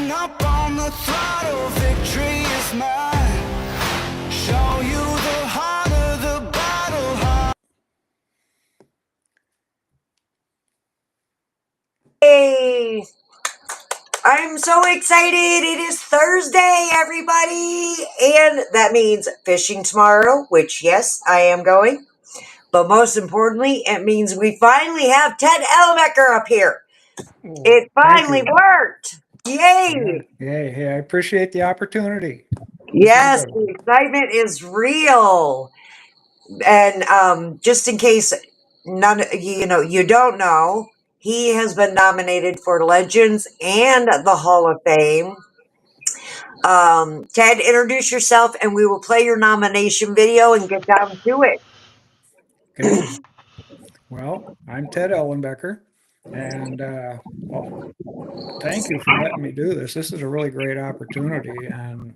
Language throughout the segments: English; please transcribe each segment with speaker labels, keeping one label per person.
Speaker 1: Hand up on the throttle, victory is mine. Show you the harder the battle.
Speaker 2: Hey, I'm so excited. It is Thursday, everybody. And that means fishing tomorrow, which, yes, I am going. But most importantly, it means we finally have Ted Ellenbecker up here. It finally worked. Yay.
Speaker 3: Yeah. Hey, I appreciate the opportunity.
Speaker 2: Yes, the excitement is real. And just in case you don't know, he has been nominated for Legends and the Hall of Fame. Ted, introduce yourself and we will play your nomination video and get down to it.
Speaker 3: Okay. Well, I'm Ted Ellenbecker, and thank you for letting me do this. This is a really great opportunity, and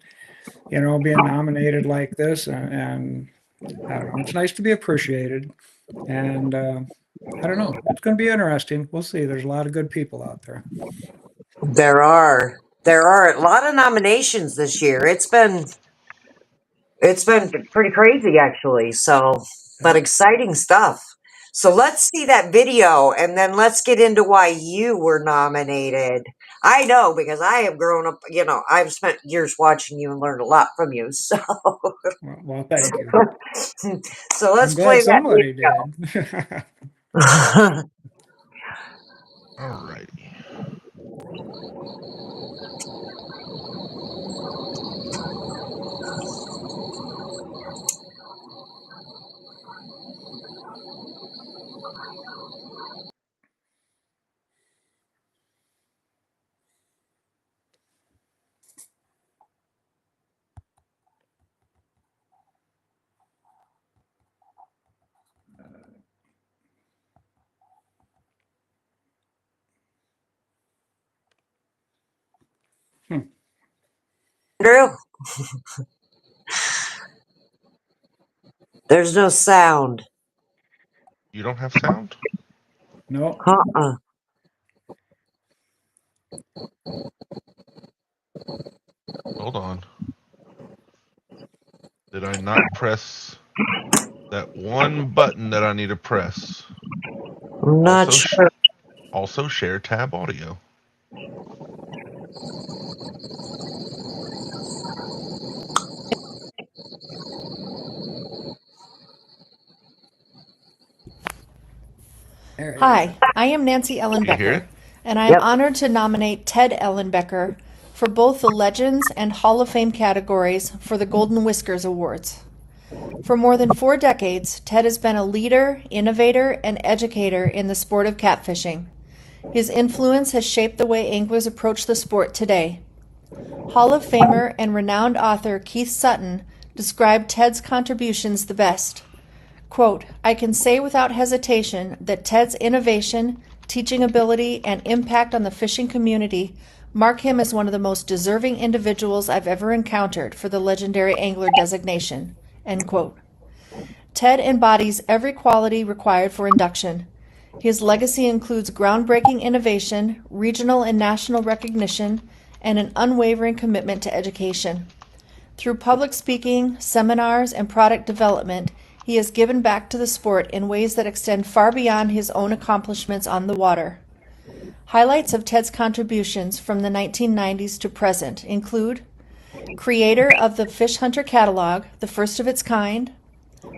Speaker 3: being nominated like this, and I don't know, it's nice to be appreciated, and I don't know, it's going to be interesting. We'll see. There's a lot of good people out there.
Speaker 2: There are a lot of nominations this year. It's been pretty crazy, actually. So, but exciting stuff. So let's see that video and then let's get into why you were nominated. I know because I have grown up, I've spent years watching you and learned a lot from you. So,
Speaker 3: well thank you.
Speaker 2: So let's
Speaker 3: I'm glad
Speaker 2: play that
Speaker 3: somebody
Speaker 2: video.
Speaker 3: did.
Speaker 4: All righty.
Speaker 2: Andrew? There's no sound.
Speaker 4: You don't have sound?
Speaker 3: No.
Speaker 4: Hold on. Did I not press that one button that I need to press?
Speaker 2: I'm not sure.
Speaker 4: Also share tab audio.
Speaker 5: Hi, I am Nancy Ellenbecker, and I am honored to nominate Ted Ellenbecker for both the Legends and Hall of Fame categories for the Golden Whiskers Awards. For more than 4 decades, Ted has been a leader, innovator, and educator in the sport of catfishing. His influence has shaped the way anglers approach the sport today. Hall of Famer and renowned author Keith Sutton described Ted's contributions the best. Quote, "I can say without hesitation that Ted's innovation, teaching ability, and impact on the fishing community mark him as one of the most deserving individuals I've ever encountered for the legendary angler designation." End quote. Ted embodies every quality required for induction. His legacy includes groundbreaking innovation, regional and national recognition, and an unwavering commitment to education. Through public speaking, seminars, and product development, he has given back to the sport in ways that extend far beyond his own accomplishments on the water. Highlights of Ted's contributions from the 1990s to present include creator of the Fish Hunter Catalog, the first of its kind,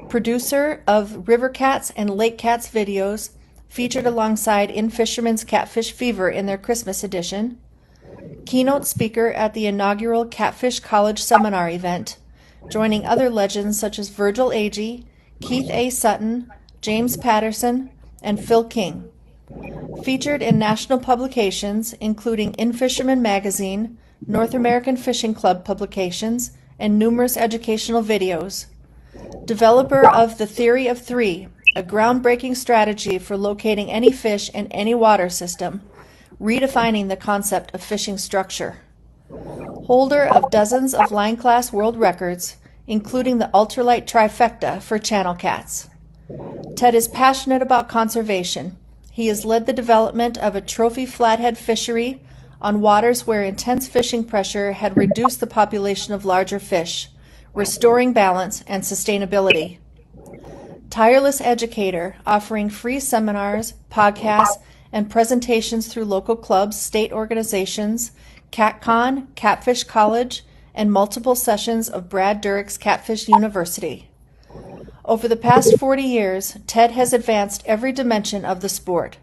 Speaker 5: producer of River Cats and Lake Cats videos featured alongside In Fisherman's Catfish Fever in their Christmas edition, keynote speaker at the inaugural Catfish College Seminar event, joining other legends such as Virgil Agee, Keith A. Sutton, James Patterson, and Phil King. Featured in national publications including In Fisherman Magazine, North American Fishing Club publications, and numerous educational videos. Developer of the Theory of Three, a groundbreaking strategy for locating any fish in any water system, redefining the concept of fishing structure. Holder of dozens of line class world records, including the ultralight trifecta for channel cats. Ted is passionate about conservation. He has led the development of a trophy flathead fishery on waters where intense fishing pressure had reduced the population of larger fish, restoring balance and sustainability. Tireless educator, offering free seminars, podcasts, and presentations through local clubs, state organizations, CatCon, Catfish College, and multiple sessions of Brad Dourek's Catfish University. Over the past 40 years, Ted has advanced every dimension of the sport,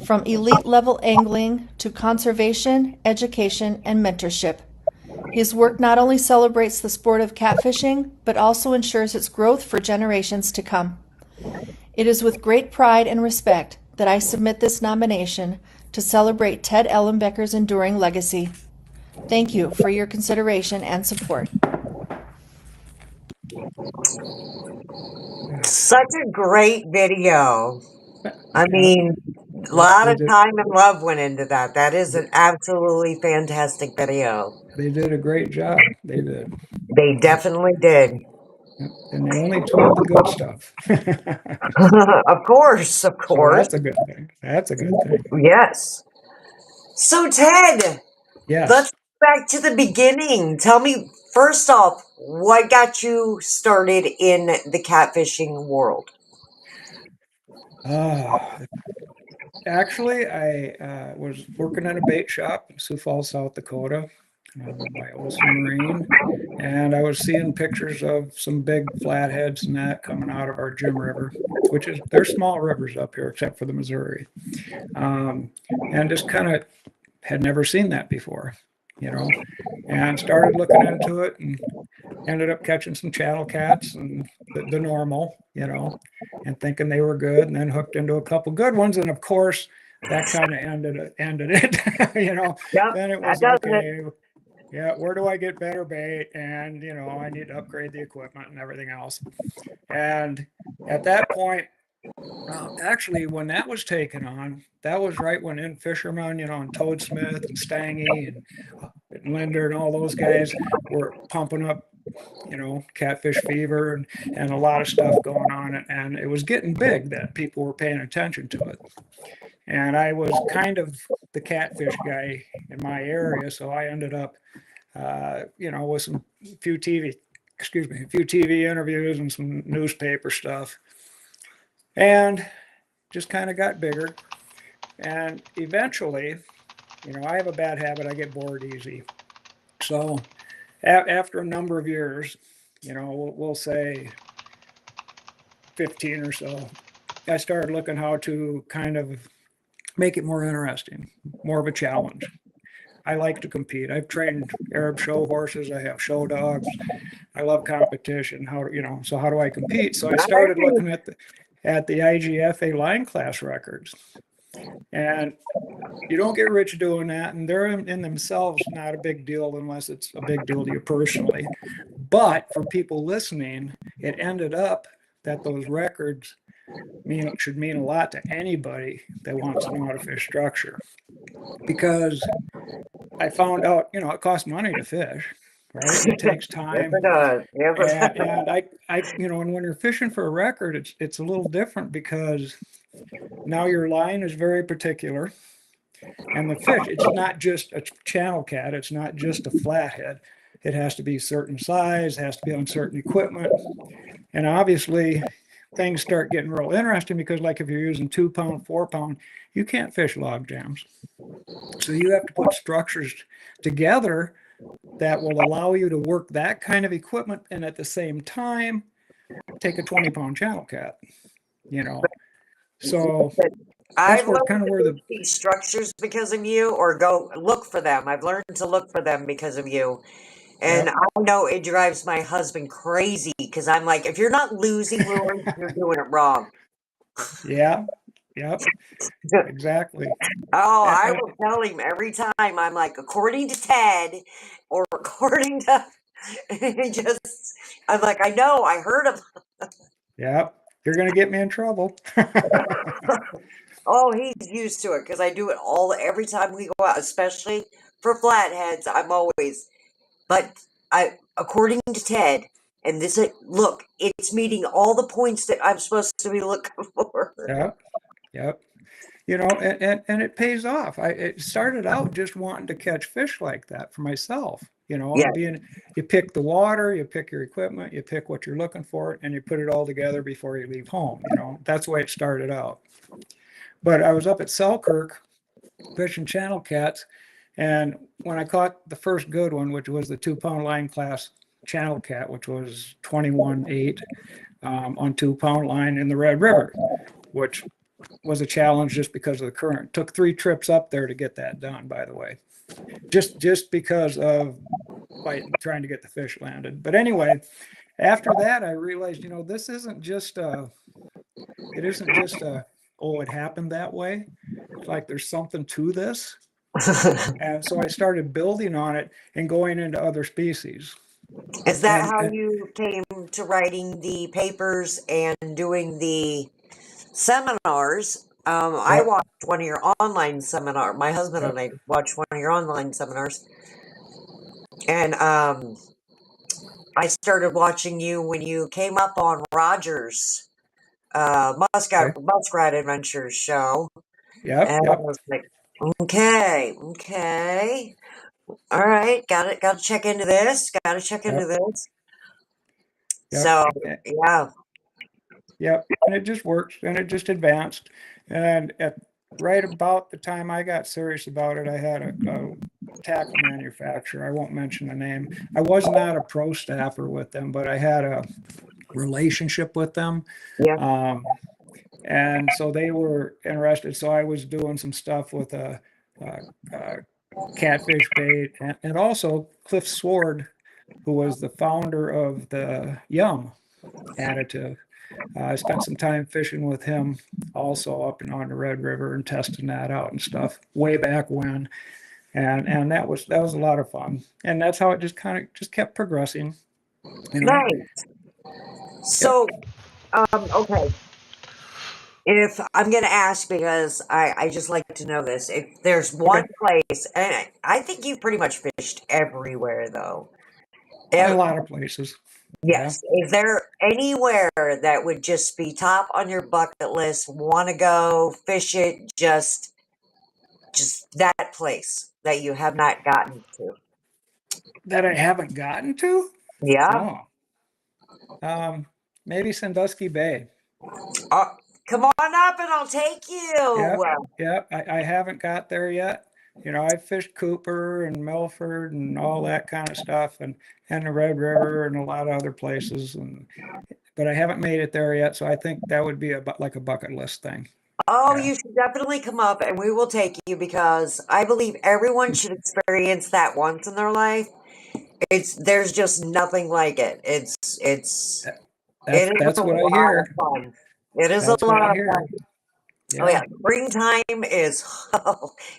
Speaker 5: from elite-level angling to conservation, education, and mentorship. His work not only celebrates the sport of catfishing, but also ensures its growth for generations to come. It is with great pride and respect that I submit this nomination to celebrate Ted Ellenbecker's enduring legacy. Thank you for your consideration and support.
Speaker 2: Such a great video. I mean, a lot of time and love went into that. That is an absolutely fantastic video.
Speaker 3: They did a great job. They did.
Speaker 2: They definitely did.
Speaker 3: Yep. And they only told the good stuff.
Speaker 2: Of course, of
Speaker 3: So
Speaker 2: course.
Speaker 3: that's a good thing. That's a good thing.
Speaker 2: Yes. So, Ted,
Speaker 3: Yes.
Speaker 2: let's go back to the beginning. Tell me, first off, what got you started in the catfishing world?
Speaker 3: Actually, I was working in a bait shop in Sioux Falls, South Dakota, by Olson Marine, and I was seeing pictures of some big flatheads and that coming out of our Jim River, which is, they're small rivers up here except for the Missouri, and just kind of had never seen that before, and started looking into it and ended up catching some channel cats and the normal, and thinking they were good, and then hooked into a couple good ones. And of course, that kind of ended it,
Speaker 2: Yep,
Speaker 3: then it was
Speaker 2: that does
Speaker 3: okay. Yeah, where do I get better bait? And, I need to upgrade the equipment and everything else. And at that point, actually, when that was taken on, that was right when In Fisherman, and Toad Smith and Stangy and Linder and all those guys were pumping up, catfish fever and a lot of stuff going on. And it was getting big that people were paying attention to it. And I was kind of the catfish guy in my area. So I ended up, with a few TV interviews and some newspaper stuff. And just kind of got bigger. And eventually, I have a bad habit. I get bored easy. So after a number of years, we'll say 15 or so, I started looking how to kind of make it more interesting, more of a challenge. I like to compete. I've trained Arab show horses. I have show dogs. I love competition. So how do I compete? So I started looking at the IGFA line class records. And you don't get rich doing that, and they're in themselves not a big deal unless it's a big deal to you personally. But for people listening, it ended up that those records should mean a lot to anybody that wants to know how to fish structure. Because I found out, it costs money to fish, right? It takes time. And and when you're fishing for a record, it's a little different because now your line is very particular. And the fish, it's not just a channel cat. It's not just a flathead. It has to be certain size, has to be on certain equipment. And obviously, things start getting real interesting because, like, if you're using 2 pound, 4 pound, you can't fish log jams. So you have to put structures together that will allow you to work that kind of equipment and at the same time take a 20 pound channel cat, So
Speaker 2: I've learned to do these structures because of you, or go look for them. I've learned to look for them because of you. And
Speaker 3: Yep.
Speaker 2: I know it drives my husband crazy because I'm like, if you're not losing lures, you're doing it wrong.
Speaker 3: Yeah. Yep. Exactly.
Speaker 2: Oh, I will tell him every time. I'm like, according to Ted, or according to, I'm like, I know, I heard him.
Speaker 3: Yep. You're going to get me in trouble.
Speaker 2: Oh, he's used to it because I do it every time we go out, especially for flatheads. I'm always, but according to Ted, and look, it's meeting all the points that I'm supposed to be looking for.
Speaker 3: Yep. Yep. and it pays off. It started out just wanting to catch fish like that for myself,
Speaker 2: Yeah.
Speaker 3: you pick the water, you pick your equipment, you pick what you're looking for, and you put it all together before you leave home. That's the way it started out. But I was up at Selkirk fishing channel cats, and when I caught the first good one, which was the 2-pound line class channel cat, which was 21.8 on 2-pound line in the Red River, which was a challenge just because of the current. Took 3 trips up there to get that done, by the way, just because of trying to get the fish landed. But anyway, after that, I realized, this isn't just it isn't just oh, it happened that way. It's like there's something to this. And so I started building on it and going into other species.
Speaker 2: Is that
Speaker 3: And,
Speaker 2: how
Speaker 3: and
Speaker 2: you came to writing the papers and doing the seminars? I
Speaker 3: yep,
Speaker 2: watched one of your online seminars. My husband and
Speaker 3: yep,
Speaker 2: I watched one of your online seminars, and I started watching you when you came up on Rogers
Speaker 3: okay,
Speaker 2: Muskrat Adventures show,
Speaker 3: yep,
Speaker 2: and I
Speaker 3: yep,
Speaker 2: was like, okay, all right, got to check into this. Got to check into
Speaker 3: yep,
Speaker 2: this.
Speaker 3: yep.
Speaker 2: So yeah,
Speaker 3: Yep, and it just worked, and it just advanced. And at right about the time I got serious about it, I had a tackle manufacturer. I won't mention the name. I was not a pro staffer with them, but I had a relationship with them.
Speaker 2: yeah,
Speaker 3: Um, and so they were interested. So I was doing some stuff with a catfish bait, and also Cliff Sword, who was the founder of the Yum additive. I spent some time fishing with him also up and on the Red River and testing that out and stuff way back when. And that was a lot of fun. And that's how it just kind of just kept progressing, you know.
Speaker 2: nice.
Speaker 3: Yep.
Speaker 2: So okay, if I'm gonna ask because I just like to know this, if there's one
Speaker 3: Okay.
Speaker 2: place, and I think you've pretty much fished everywhere though.
Speaker 3: A
Speaker 2: If,
Speaker 3: lot of places. Yeah.
Speaker 2: yes, is there anywhere that would just be top on your bucket list? Want to go fish it? Just that place that you have not gotten to.
Speaker 3: That I haven't gotten to?
Speaker 2: Yeah.
Speaker 3: Oh. Um, Maybe Sandusky Bay.
Speaker 2: Uh, Come on up and I'll take you.
Speaker 3: Yep. Yep. I haven't got there yet. I fished Cooper and Milford and all that kind of stuff and the Red River and a lot of other places but I haven't made it there yet, so I think that would be like a bucket list thing.
Speaker 2: Oh,
Speaker 3: Yeah.
Speaker 2: you should definitely come up and we will take you because I believe everyone should experience that once in their life. There's just nothing like it.
Speaker 3: That,
Speaker 2: It is
Speaker 3: that's
Speaker 2: a
Speaker 3: what I
Speaker 2: lot of
Speaker 3: hear.
Speaker 2: fun. It is a
Speaker 3: That's what I
Speaker 2: lot of fun.
Speaker 3: hear.
Speaker 2: Oh yeah,
Speaker 3: Yeah.
Speaker 2: springtime is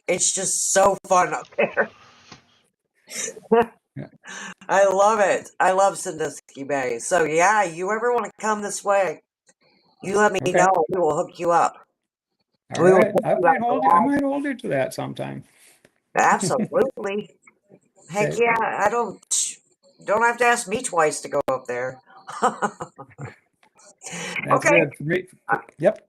Speaker 2: it's just so fun up there.
Speaker 3: Yeah.
Speaker 2: I love it. I love Sandusky Bay. So yeah, you ever want to come this way, you let me
Speaker 3: Okay.
Speaker 2: know. We will hook you up.
Speaker 3: All
Speaker 2: We will
Speaker 3: right.
Speaker 2: hook you up.
Speaker 3: I might hold you to that sometime.
Speaker 2: Absolutely. Heck
Speaker 3: Okay.
Speaker 2: yeah. Don't have to ask me twice to go up there.
Speaker 3: That's
Speaker 2: Okay.
Speaker 3: good for me. Yep.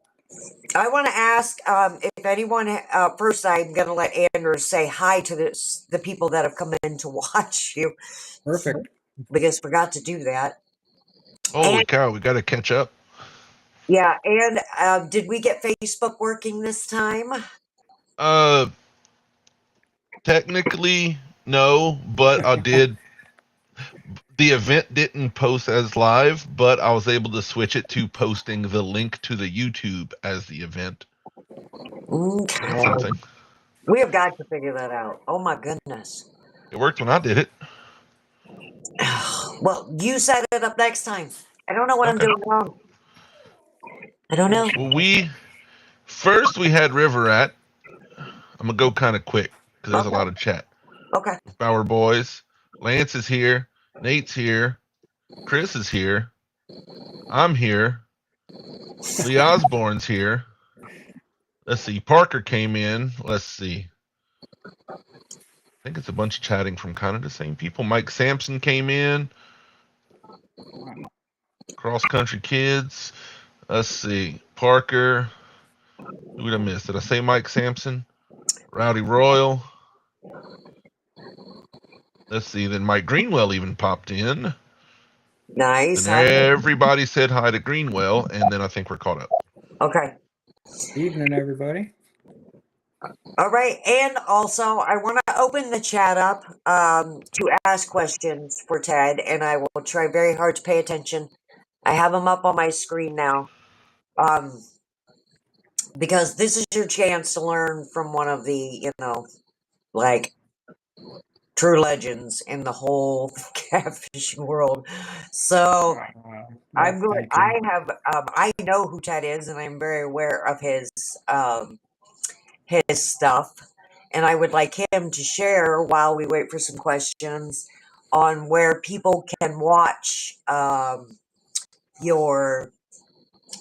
Speaker 2: I want to ask if anyone. First, I'm going to let Andrew say hi to the people that have come in to watch you
Speaker 3: Perfect.
Speaker 2: because forgot to do that.
Speaker 4: Holy
Speaker 2: And
Speaker 4: cow, we got to catch up.
Speaker 2: yeah, and did we get Facebook working this time?
Speaker 4: Uh, Technically, no, but I did. The event didn't post as live, but I was able to switch it to posting the link to the YouTube as the event. So
Speaker 2: Okay.
Speaker 4: that's something.
Speaker 2: We have got to figure that out. Oh my goodness.
Speaker 4: It worked when I did it.
Speaker 2: Well, you set it up next time. I don't know what I'm
Speaker 4: Okay.
Speaker 2: doing wrong. I don't know.
Speaker 4: Well, we had River at. I'm gonna go kind of quick because there's a
Speaker 2: Okay.
Speaker 4: lot of chat.
Speaker 2: Okay.
Speaker 4: Bauer boys, Lance is here, Nate's here, Chris is here, I'm here, Lee Osborne's here. Let's see, Parker came in. Let's see. I think it's a bunch of chatting from kind of the same people. Mike Sampson came in. Cross Country Kids. Let's see. Parker. Who did I miss? Did I say Mike Sampson? Rowdy Royal. Let's see. Then Mike Greenwell even popped in.
Speaker 2: Nice.
Speaker 4: Then everybody said hi to Greenwell, and then I think we're caught up.
Speaker 2: Okay.
Speaker 3: Evening, everybody.
Speaker 2: All right. And also, I want to open the chat up to ask questions for Ted, and I will try very hard to pay attention. I have them up on my screen now. Because this is your chance to learn from one of the, like true legends in the whole catfishing world. So I'm going.
Speaker 3: Thank you.
Speaker 2: I know who Ted is, and I'm very aware of his stuff. And I would like him to share while we wait for some questions on where people can watch your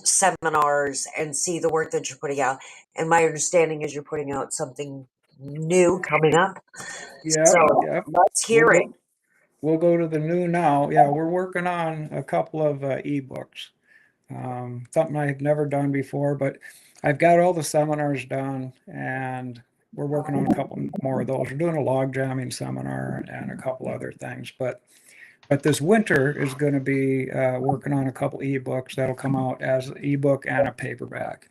Speaker 2: seminars and see the work that you're putting out. And my understanding is you're putting out something new coming up.
Speaker 3: Yeah,
Speaker 2: So
Speaker 3: yeah.
Speaker 2: let's hear it.
Speaker 3: We'll go to the new now. Yeah, we're working on a couple of ebooks. Something I've never done before, but I've got all the seminars done, and we're working on a couple more of those. We're doing a log jamming seminar and a couple other things, but this winter is going to be working on a couple ebooks that'll come out as an ebook and a paperback.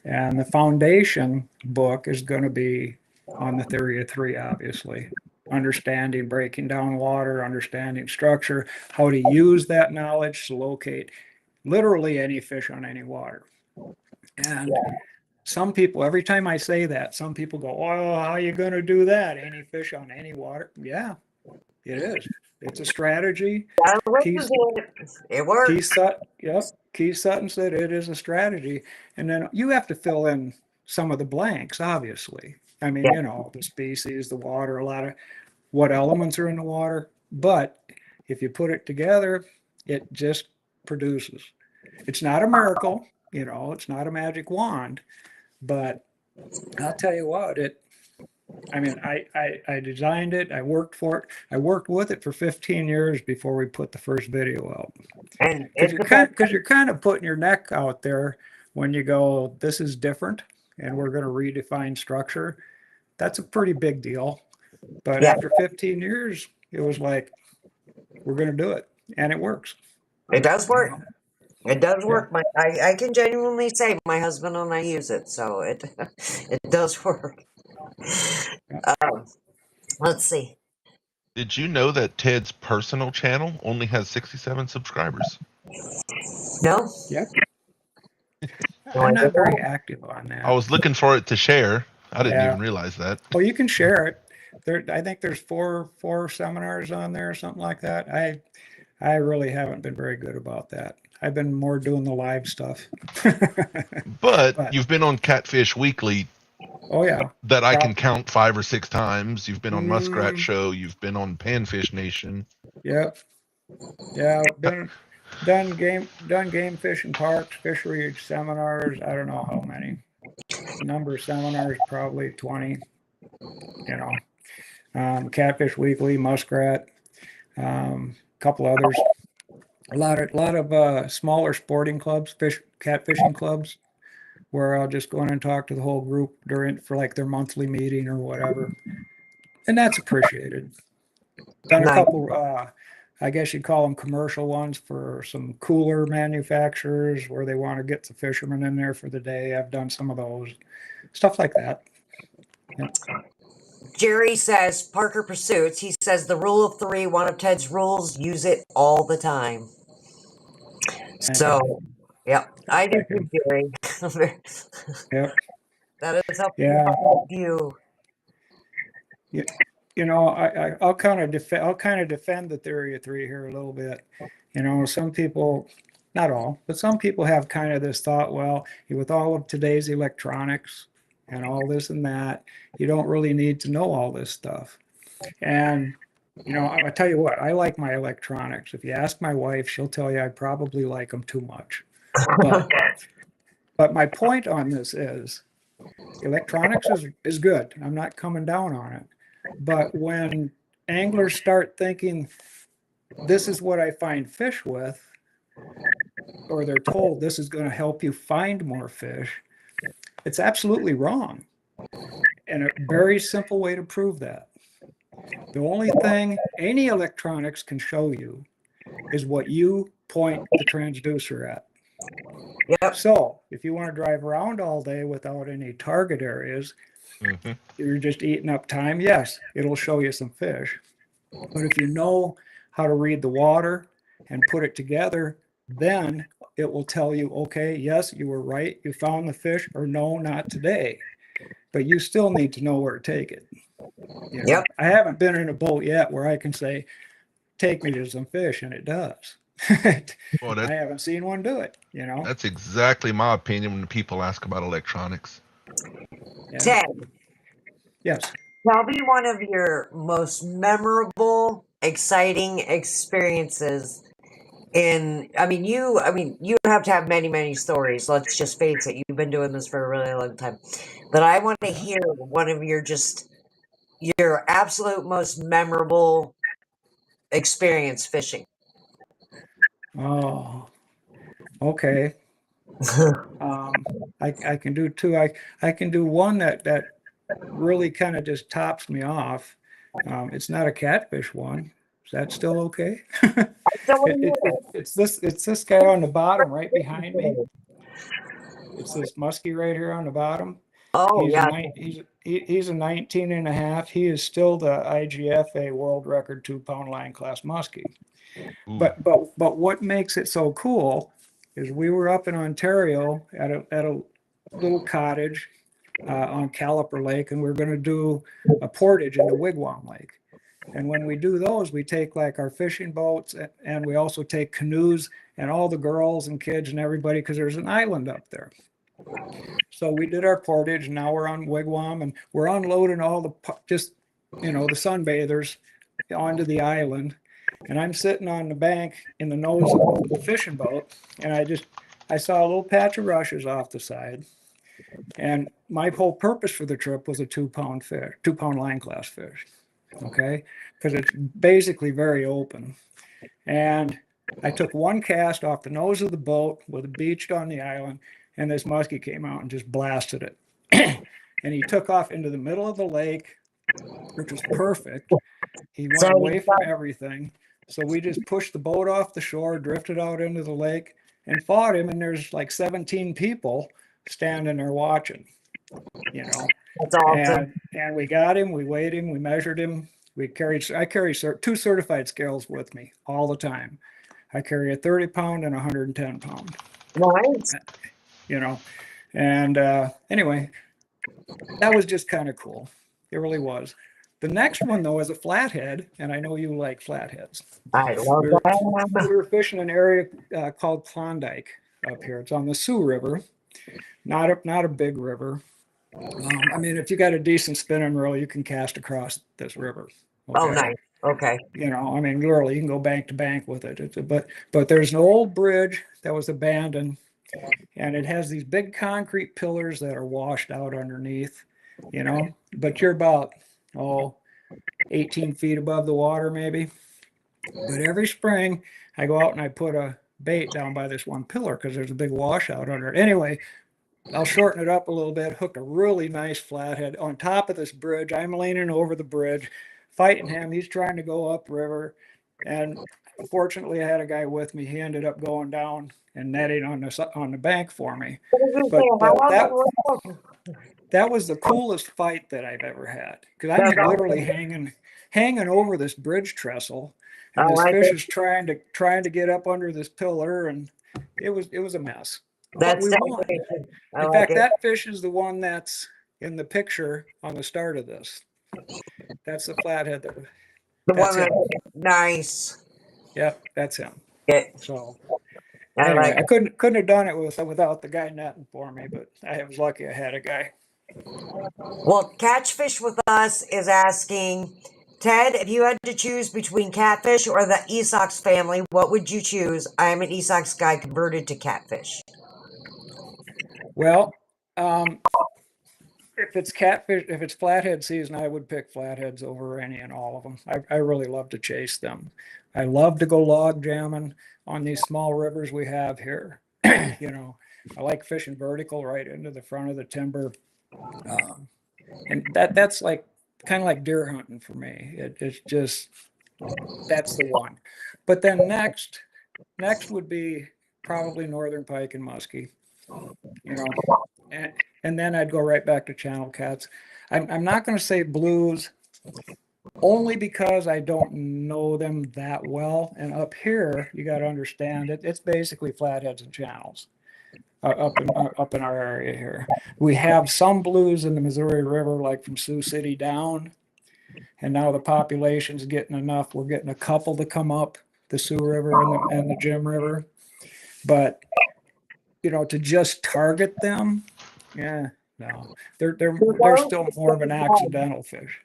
Speaker 3: And the foundation book is going to be on the theory of three, obviously. Understanding, breaking down water, understanding structure, how to use that knowledge to locate literally any fish on any water. And some people, every time I say that, some people go, "Oh, how are you going to do that? Any fish on any water?" Yeah, it is. It's a strategy.
Speaker 2: It works.
Speaker 3: Keith Sutton said it is a strategy. And then you have to fill in some of the blanks, obviously. I mean, the species, the water, a lot of what elements are in the water. But if you put it together, it just produces. It's not a miracle, it's not a magic wand. But I'll tell you what, I designed it. I worked for it. I worked with it for 15 years before we put the first video out.
Speaker 2: And
Speaker 3: Because you're kind of putting your neck out there when you go, this is different, and we're going to redefine structure. That's a pretty big deal. But after 15 years, it was like, we're going to do it, and it works.
Speaker 2: It does work. It does work. I can genuinely say my husband and I use it, so it does work. Let's see.
Speaker 4: Did you know that Ted's personal channel only has 67 subscribers?
Speaker 2: No?
Speaker 3: Yep. I'm not very active on that.
Speaker 4: I was looking for it to share. I didn't even realize that.
Speaker 3: Well, you can share it. I think there's four seminars on there or something like that. I really haven't been very good about that. I've been more doing the live stuff.
Speaker 4: but you've been on Catfish Weekly.
Speaker 3: Oh yeah.
Speaker 4: That I can count 5 or 6 times. You've been on Muskrat Show. You've been on Panfish Nation.
Speaker 3: Yep. Yeah. Done game fishing parks, fishery seminars. I don't know how many. Number of seminars, probably 20. Catfish Weekly, Muskrat, couple others. A lot of smaller sporting clubs, catfishing clubs, where I'll just go in and talk to the whole group for like their monthly meeting or whatever, and that's appreciated. Done a couple, I guess you'd call them commercial ones for some cooler manufacturers where they want to get the fishermen in there for the day. I've done some of those, stuff like that. Yeah.
Speaker 2: Jerry says, Parker Pursuits, he says the rule of three, one of Ted's rules, use it all the time. So, I do too, Jerry.
Speaker 3: Yep.
Speaker 2: That is up to you.
Speaker 3: I'll kind of defend the theory of three here a little bit. Some people, not all, but some people have kind of this thought, well, with all of today's electronics and all this and that, you don't really need to know all this stuff. And I tell you what, I like my electronics. If you ask my wife, she'll tell you I probably like them too much. But my point on this is electronics is good. I'm not coming down on it. But when anglers start thinking, this is what I find fish with, or they're told this is going to help you find more fish, It's absolutely wrong. And a very simple way to prove that. The only thing any electronics can show you is what you point the transducer at.
Speaker 2: Yep.
Speaker 3: So if you want to drive around all day without any target areas, you're just eating up time. Yes, it'll show you some fish. But if you know how to read the water and put it together, then it will tell you, okay, yes, you were right. You found the fish, or no, not today. But you still need to know where to take it. You know,
Speaker 2: Yep.
Speaker 3: I haven't been in a boat yet where I can say, take me to some fish, and it does.
Speaker 4: Well,
Speaker 3: I haven't seen one do it, you know.
Speaker 4: that's exactly my opinion when people ask about electronics.
Speaker 3: Yeah.
Speaker 2: Ted,
Speaker 3: Yes.
Speaker 2: tell me one of your most memorable, exciting experiences I mean, you have to have many, many stories. Let's just face it. You've been doing this for a really long time. But I want to hear one of your absolute most memorable experience fishing.
Speaker 3: Oh, okay. I can do two. I can do one that really kind of just tops me off. It's not a catfish one. Is that still okay? It's this guy on the bottom right behind me. It's this muskie right here on the bottom.
Speaker 2: Oh,
Speaker 3: He's a
Speaker 2: yeah.
Speaker 3: he's a 19 and a half. He is still the IGFA world record 2-pound line class muskie.
Speaker 4: Ooh.
Speaker 3: But what makes it so cool is we were up in Ontario at a little cottage on Caliper Lake, and we're going to do a portage into Wigwam Lake. And when we do those, we take like our fishing boats, and we also take canoes and all the girls and kids and everybody, because there's an island up there. So we did our portage, and now we're on Wigwam, and we're unloading all the the sunbathers onto the island. And I'm sitting on the bank in the nose of the fishing boat, and I saw a little patch of rushes off the side. And my whole purpose for the trip was a 2-pound fish, 2-pound line class fish. Okay, because it's basically very open. And I took one cast off the nose of the boat with it beached on the island, and this muskie came out and just blasted it. And he took off into the middle of the lake, which was perfect. He went away from everything. So we just pushed the boat off the shore, drifted out into the lake, and fought him. And there's like 17 people standing there watching, you know.
Speaker 2: That's awesome.
Speaker 3: And we got him, we weighed him, we measured him. I carry 2 certified scales with me all the time. I carry a 30-pound and a 110-pound.
Speaker 2: Nice.
Speaker 3: You know, and anyway, that was just kind of cool. It really was. The next one, though, is a flathead, and I know you like flatheads.
Speaker 2: I love that.
Speaker 3: We were fishing an area called Klondike up here. It's on the Sioux River, not a big river. I mean, if you got a decent spinning reel, you can cast across this river. Okay?
Speaker 2: Oh, nice. Okay.
Speaker 3: You know, I mean, literally, you can go bank to bank with it. But there's an old bridge that was abandoned, and it has these big concrete pillars that are washed out underneath, you know, but you're about 18 feet above the water maybe. But every spring I go out and I put a bait down by this one pillar because there's a big washout under it. Anyway, I'll shorten it up a little bit, hooked a really nice flathead on top of this bridge. I'm leaning over the bridge, fighting him. He's trying to go upriver. And fortunately, I had a guy with me. He ended up going down and netting on the bank for me. But that was the coolest fight that I've ever had, because I'm literally hanging over this bridge trestle, and this fish is trying to get up under this pillar, and it was a mess. But we won. In fact, that fish is the one that's in the picture on the start of this. That's the flathead.
Speaker 2: Nice.
Speaker 3: Yep, that's him.
Speaker 2: Yeah.
Speaker 3: So anyway, I couldn't have done it without the guy netting for me, but I was lucky I had a guy.
Speaker 2: Well, Catchfish with Us is asking, Ted, if you had to choose between catfish or the Esox family, what would you choose? I am an Esox guy converted to catfish.
Speaker 3: Well, if it's catfish, if it's flathead season, I would pick flatheads over any and all of them. I really love to chase them. I love to go log jamming on these small rivers we have here. You know, I like fishing vertical right into the front of the timber. And that's like kind of like deer hunting for me. It's just, that's the one. But then next would be probably northern pike and muskie, you know, and, and then I'd go right back to channel cats. I'm not going to say blues only because I don't know them that well. And up here, you got to understand it's basically flatheads and channels up in our area here. We have some blues in the Missouri River, like from Sioux City down, and now the population's getting enough. We're getting a couple to come up the Sioux River and the Jim River, but to just target them, yeah, no, they're still more of an accidental fish.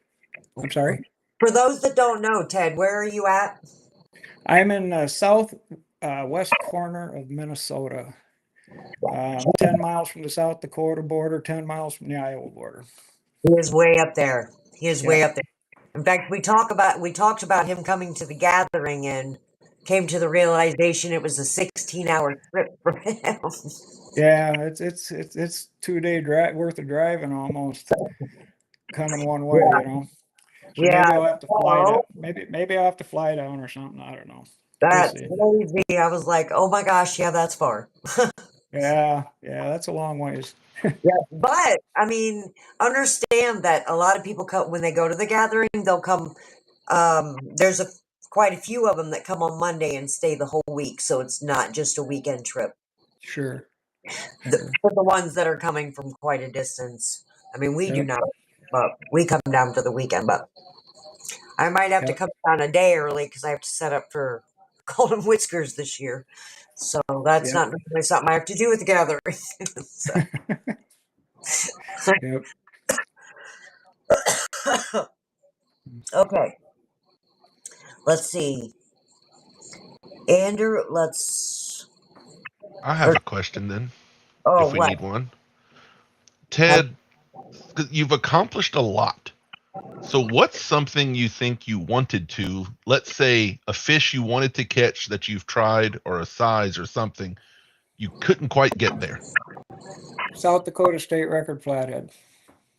Speaker 3: I'm sorry.
Speaker 2: For those that don't know, Ted, where are you at?
Speaker 3: I'm in the south west corner of Minnesota, 10 miles from the South Dakota border, 10 miles from the Iowa border.
Speaker 2: He is way up there. He is way
Speaker 3: Yeah.
Speaker 2: up there. In fact, we talked about him coming to the gathering and came to the realization it was a 16-hour trip for him.
Speaker 3: Yeah, it's 2 day drive worth of driving almost coming one way, So
Speaker 2: Yeah.
Speaker 3: maybe I'll have to fly
Speaker 2: Oh,
Speaker 3: down. Maybe I'll have to fly down or something. I don't know. We'll
Speaker 2: that's
Speaker 3: see.
Speaker 2: crazy. I was like, oh my gosh, yeah, that's far.
Speaker 3: Yeah, that's a long ways.
Speaker 2: Yeah, but I mean, understand that a lot of people come when they go to the gathering. They'll come. There's quite a few of them that come on Monday and stay the whole week, so it's not just a weekend trip.
Speaker 3: Sure.
Speaker 2: For the ones that are coming from quite a distance. I mean, we do
Speaker 3: Yep.
Speaker 2: not, but we come down for the weekend. But I might have to
Speaker 3: Yep.
Speaker 2: come down a day early because I have to set up for Golden Whiskers this year. So that's
Speaker 3: Yep.
Speaker 2: not really something I have to do with the gathering.
Speaker 3: Yep.
Speaker 2: Okay, let's see. Andrew, let's.
Speaker 4: I have a question then,
Speaker 2: Oh,
Speaker 4: if we
Speaker 2: what?
Speaker 4: need one. Ted, 'cause you've accomplished a lot. So what's something you think you wanted to, let's say a fish you wanted to catch that you've tried, or a size or something, you couldn't quite get there?
Speaker 3: South Dakota state record flathead.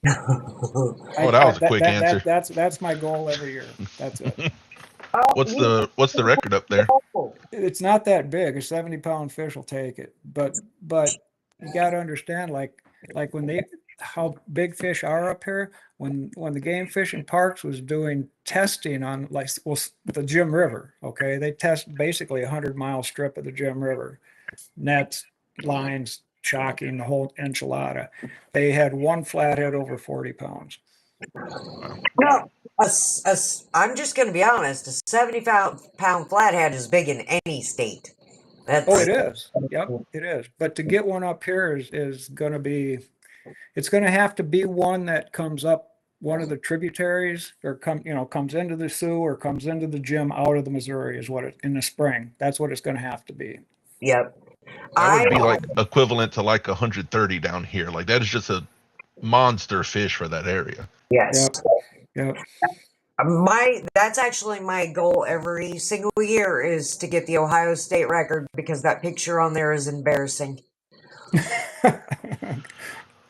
Speaker 4: Oh, that was a quick answer.
Speaker 3: That's my goal every year. That's it.
Speaker 4: What's the record up there?
Speaker 3: It's not that big. A 70-pound fish will take it, but you got to understand, like how big fish are up here. When the game fishing parks was doing testing on the Jim River, okay, they test basically 100-mile strip of the Jim River, nets, lines, shocking, the whole enchilada. They had one flathead over 40 pounds.
Speaker 2: No, I'm just going to be honest. A 70-pound flathead is big in any state.
Speaker 3: Oh, it is. Yep, it is. But to get one up here is going to be, it's going to have to be one that comes up one of the tributaries, or comes into the Sioux or comes into the Jim out of the Missouri, is what it in the spring. That's what it's going to have to be.
Speaker 2: Yep.
Speaker 4: That would be like equivalent to like 130 down here. Like that is just a monster fish for that area.
Speaker 2: Yes.
Speaker 3: Yep.
Speaker 2: That's actually my goal every single year is to get the Ohio State record because that picture on there is embarrassing.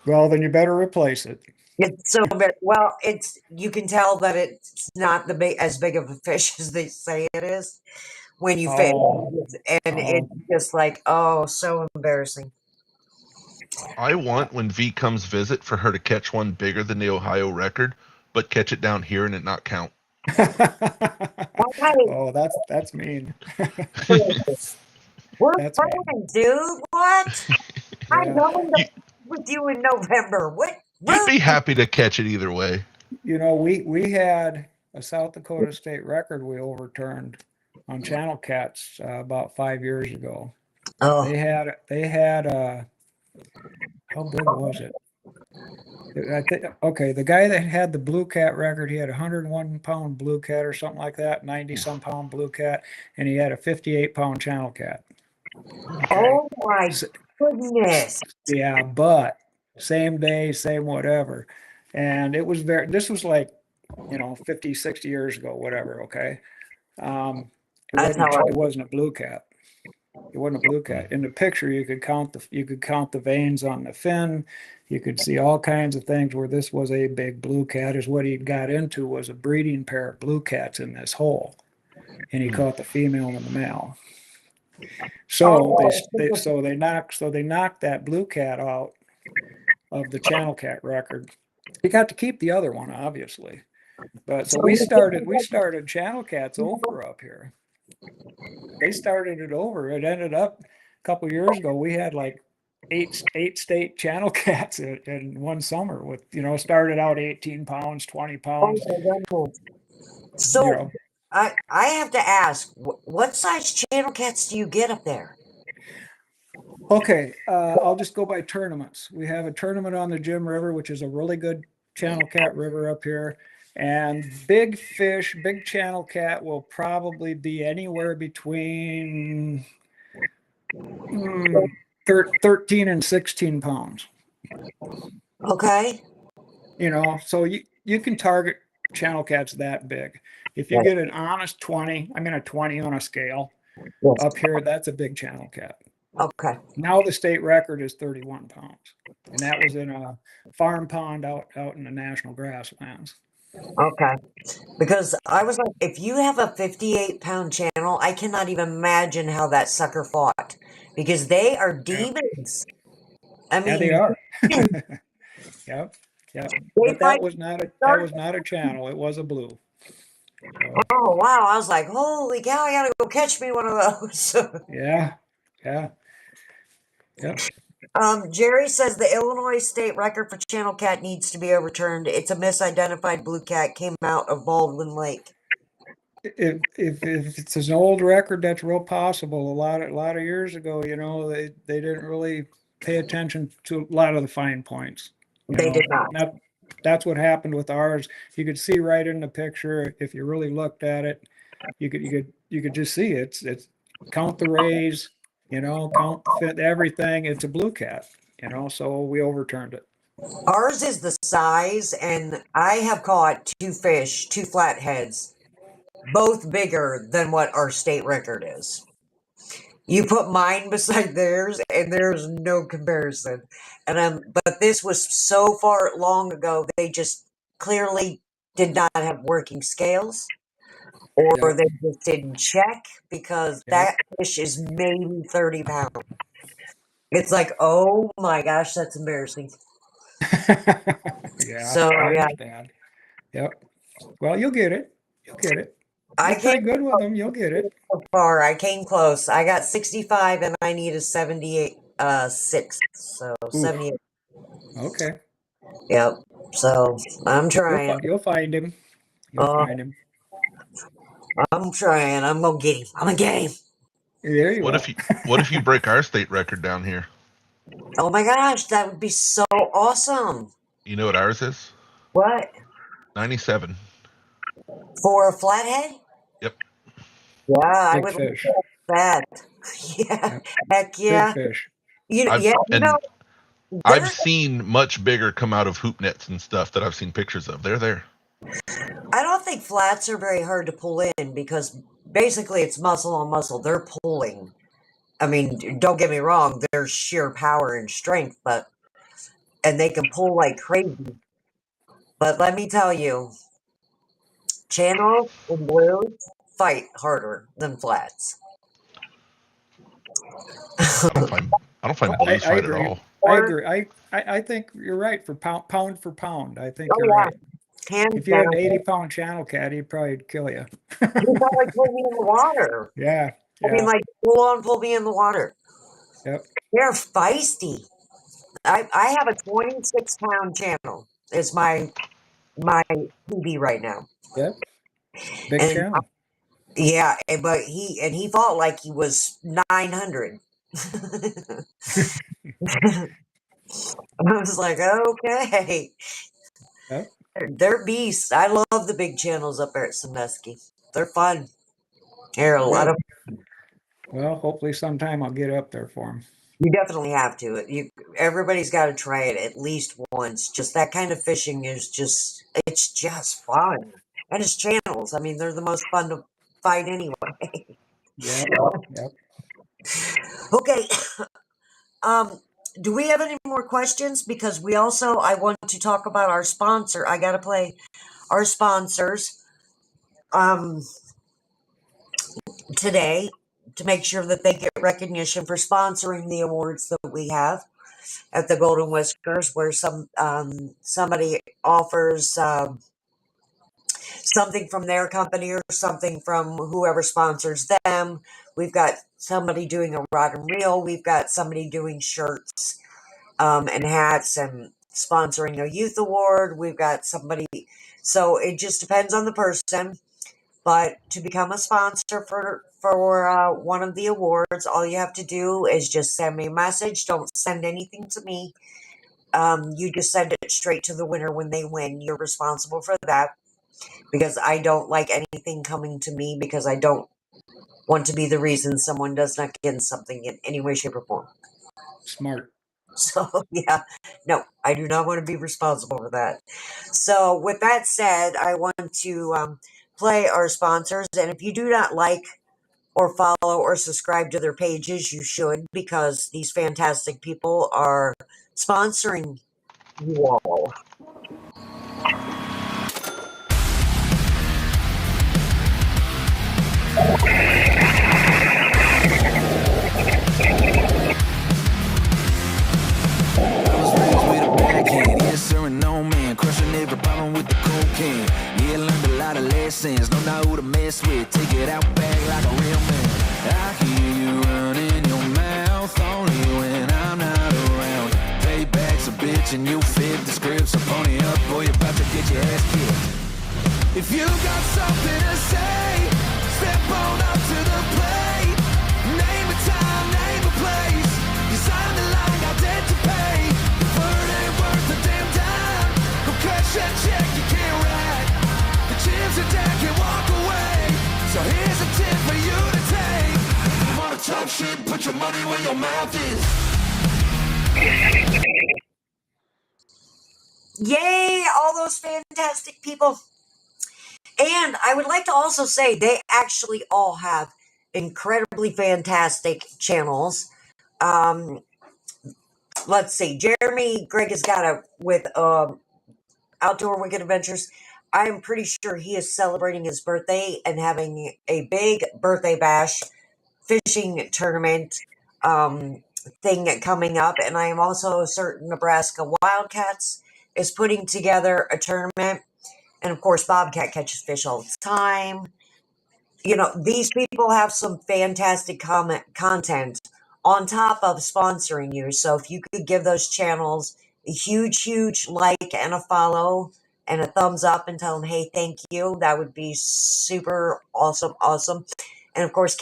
Speaker 3: Well, then you better replace it.
Speaker 2: It's so well. You can tell that it's not as big of a fish as they say it is when you fish, and it's just like so embarrassing.
Speaker 4: I want, when V comes visit, for her to catch one bigger than the Ohio record, but catch it down here and it not count.
Speaker 3: Oh, that's mean.
Speaker 2: We're
Speaker 3: That's
Speaker 2: friends, dude. What?
Speaker 3: Yeah.
Speaker 2: I'm going with you in November. What?
Speaker 4: You'd be happy to catch it either way.
Speaker 3: We had a South Dakota state record we overturned on channel cats about 5 years ago.
Speaker 2: Oh.
Speaker 3: They had how big was it? Okay, the guy that had the blue cat record, he had a 101-pound blue cat or something like that, 90-some pound blue cat, and he had a 58-pound channel cat. Okay.
Speaker 2: Oh my goodness!
Speaker 3: Yeah, but same day, same whatever, and this was like 50, 60 years ago, whatever. Okay, it wasn't a blue cat. It wasn't a blue cat. In the picture, you could count the veins on the fin. You could see all kinds of things where this was a big blue cat. Is what he got into was a breeding pair of blue cats in this hole, and he caught the female and the male. So they knocked that blue cat out of the channel cat record. He got to keep the other one, obviously. But so we started channel cats over up here. They started it over. It ended up a couple years ago. We had like eight state channel cats in one summer with, started out 18 pounds, 20 pounds.
Speaker 2: So I have to ask, what size channel cats do you get up there?
Speaker 3: Okay, I'll just go by tournaments. We have a tournament on the Jim River, which is a really good channel cat river up here. And big fish, big channel cat will probably be anywhere between 13 and 16 pounds.
Speaker 2: Okay.
Speaker 3: So you can target channel cats that big. If you get an honest 20, a 20 on a scale up here, that's a big channel cat.
Speaker 2: Okay.
Speaker 3: Now the state record is 31 pounds. And that was in a farm pond out in the national grasslands.
Speaker 2: Okay. Because I was like, if you have a 58-pound channel, I cannot even imagine how that sucker fought. Because they are demons. I mean,
Speaker 3: yeah, they are. Yep. But that was not a channel. It was a blue. So,
Speaker 2: oh wow! I was like, holy cow! I gotta go catch me one of those.
Speaker 3: yeah.
Speaker 2: Jerry says the Illinois state record for channel cat needs to be overturned. It's a misidentified blue cat, came out of Baldwin Lake.
Speaker 3: If it's an old record, that's real possible. A lot of years ago, they didn't really pay attention to a lot of the fine points.
Speaker 2: They did not.
Speaker 3: That's what happened with ours. You could see right in the picture if you really looked at it. You could just see it's count the rays, count the fit, everything. It's a blue cat, So we overturned it.
Speaker 2: Ours is the size, and I have caught two flatheads, both bigger than what our state record is. You put mine beside theirs, and there's no comparison. But this was so far long ago, they just clearly did not have working scales, or they just didn't check, because that fish is maybe 30 pounds. It's like, oh my gosh, that's embarrassing.
Speaker 3: Yeah,
Speaker 2: so
Speaker 3: I understand. Yep. Well, you'll get it. You're pretty good with them. You'll get it.
Speaker 2: So far, I came close. I got 65, and I need a 78, 6. So
Speaker 3: Oof.
Speaker 2: 78.
Speaker 3: Okay.
Speaker 2: Yep. So I'm trying.
Speaker 3: You'll find him. Find him.
Speaker 2: I'm trying. I'm gonna get him. I'm gonna get him.
Speaker 3: There you go.
Speaker 4: What if you break our state record down here?
Speaker 2: Oh my gosh, that would be so awesome.
Speaker 4: You know what ours is?
Speaker 2: What?
Speaker 4: 97.
Speaker 2: For a flathead?
Speaker 4: Yep.
Speaker 2: Yeah, I
Speaker 3: Big
Speaker 2: would
Speaker 3: fish.
Speaker 2: like that. Yeah. Heck yeah.
Speaker 3: Big fish.
Speaker 4: I've seen much bigger come out of hoop nets and stuff that I've seen pictures of. They're there.
Speaker 2: I don't think flats are very hard to pull in, because basically it's muscle on muscle. They're pulling. I mean, don't get me wrong, there's sheer power and strength, and they can pull like crazy. But let me tell you, channels and blues fight harder than flats.
Speaker 4: I don't find blues fight at all.
Speaker 3: I agree. I think you're right for pound for pound. I think you're right. If you had an 80-pound channel cat, he'd probably kill you.
Speaker 2: He'd probably pull me in the water.
Speaker 3: Yeah.
Speaker 2: I mean, like, pull me in the water.
Speaker 3: Yep.
Speaker 2: They're feisty. I have a 26-pound channel. It's my PB right now.
Speaker 3: Yep. Big channel.
Speaker 2: Yeah, but he fought like he was 900. I was like, okay.
Speaker 3: Yep.
Speaker 2: They're beasts. I love the big channels up there at Sandusky. They're fun. They're a lot of.
Speaker 3: Well, hopefully sometime I'll get up there for them.
Speaker 2: You definitely have to. Everybody's got to try it at least once. Just that kind of fishing it's just fun. And it's channels. I mean, they're the most fun to fight anyway.
Speaker 3: Yep.
Speaker 2: Okay. Do we have any more questions? Because I want to talk about our sponsor. I got to play our sponsors today to make sure that they get recognition for sponsoring the awards that we have at the Golden Whiskers, where somebody offers something from their company or something from whoever sponsors them. We've got somebody doing a rod and reel. We've got somebody doing shirts and hats and sponsoring a youth award. We've got somebody. So it just depends on the person. But to become a sponsor for one of the awards, all you have to do is just send me a message. Don't send anything to me. You just send it straight to the winner when they win. You're responsible for that, because I don't like anything coming to me, because I don't want to be the reason someone does not get something in any way, shape, or form.
Speaker 3: Smart.
Speaker 2: So, yeah, no, I do not want to be responsible for that. So, with that said, I want to play our sponsors. And if you do not like or follow or subscribe to their pages, you should, because these fantastic people are sponsoring you all.
Speaker 1: I was raised with a backhand, yes sir and no man, crushing every problem with the cocaine. Yeah, learned a lot of lessons, don't know who to mess with, take it out back like a real man. I hear you running your mouth only when I'm not around. Payback's a bitch and you fit the script, so pony up or you're about to get your ass kicked. If you got something to say, step on up to the plate. Name a time, name a place. You sign the line, got debt to pay. The word ain't worth a damn dime. Go cash that check, you can't write. The chips are down, can't walk away. So here's a tip for you to take. You wanna talk shit, put your money where your mouth is.
Speaker 2: Yay, all those fantastic people. And I would like to also say they actually all have incredibly fantastic channels. Let's see. Jeremy Greg has got with Outdoor Wicked Adventures. I am pretty sure he is celebrating his birthday and having a big birthday bash fishing tournament thing coming up. And I am also certain Nebraska Wildcats is putting together a tournament. And of course, Bobcat catches fish all the time. You know, these people have some fantastic content on top of sponsoring you. So if you could give those channels a huge like and a follow and a thumbs up and tell them, hey, thank you, that would be super awesome. And of course,